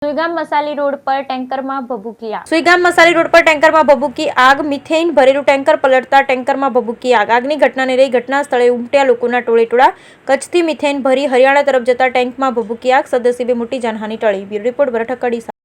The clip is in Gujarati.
સુઈગામ મસાલી રોડ પર ટેન્કરમાં ભભૂકી આગ. સુઈગામ મસાલી રોડ પર ટેન્કરમાં ભભૂકી આગ. મિથેન ભરેલું ટેન્કર પલટતા ટેન્કરમાં ભભૂકી આગ. આગની ઘટનાને લઈ ઘટના સ્થળે ઉમટ્યા લોકોના ટોળેટોળા. કચ્છથી મિથેન ભરી હરિયાણા તરફ જતા ટેન્કમાં ભભૂકી આગ. સદનસીબે મોટી જાનહાનિ ટળી. બ્યુરો રિપોર્ટ, બરઠક, કડીસા.